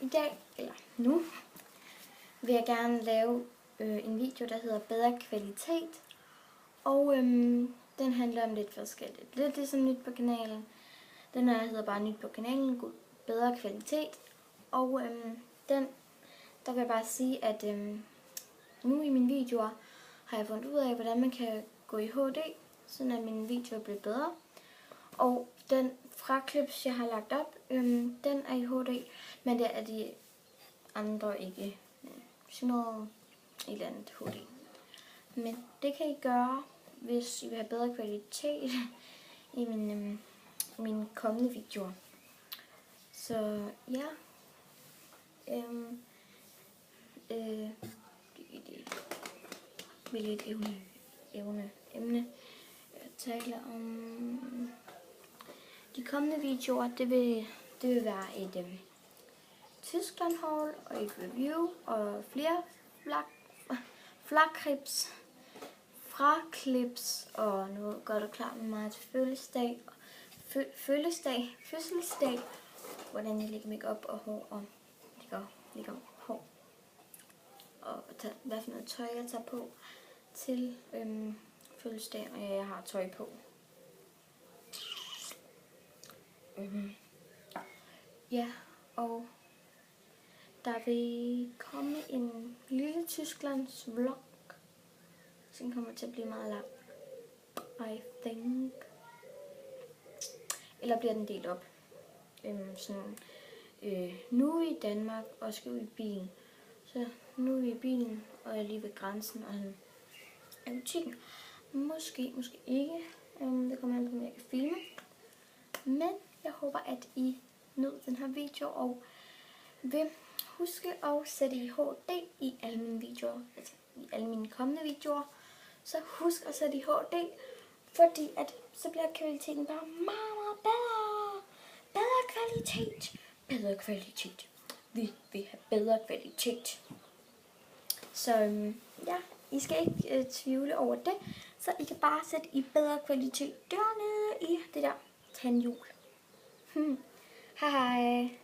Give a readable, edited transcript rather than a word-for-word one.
I dag, eller nu, vil jeg gerne lave en video, der hedder bedre kvalitet. Og den handler om lidt forskelligt. Lidt ligesom nyt på kanalen. Den her hedder bare nyt på kanalen, bedre kvalitet. Og der vil jeg bare sige, at nu i mine videoer har jeg fundet ud af, hvordan man kan gå i HD, sådan at mine videoer bliver bedre. Og den fraklips, jeg har lagt op, den er i HD, men det er de andre ikke. Sådan noget et eller andet HD. Men det kan I gøre, hvis I vil have bedre kvalitet i mine kommende videoer. Så ja. Hvilket emne jeg taler om. De kommende videoer, det vil være et Tyskland haul og et review og flere fraklips og noget godt og klart med mig til fødselsdag, hvordan jeg lægger make op og hår og lægger hår og hvad for noget tøj jeg tager på til fødselsdag, og jeg har tøj på. Ja, og der vil komme en lille Tysklands vlog, som kommer til at blive meget lang, I think. Eller bliver den delt op. Nu i Danmark og skal ud i bilen. Så nu er vi i bilen, og jeg er lige ved grænsen, og han er i butikken. Måske ikke. Det kommer an på, om jeg kan filme. Men jeg håber, at I nød den her video, og vil huske at sætte i HD i alle mine videoer, altså i alle mine kommende videoer. Så husk at sætte i HD, fordi at så bliver kvaliteten bare meget bedre. Bedre kvalitet. Vi vil have bedre kvalitet. Så ja, I skal ikke tvivle over det. Så I kan bare sætte i bedre kvalitet dernede i det der tandhjul. Hej hej.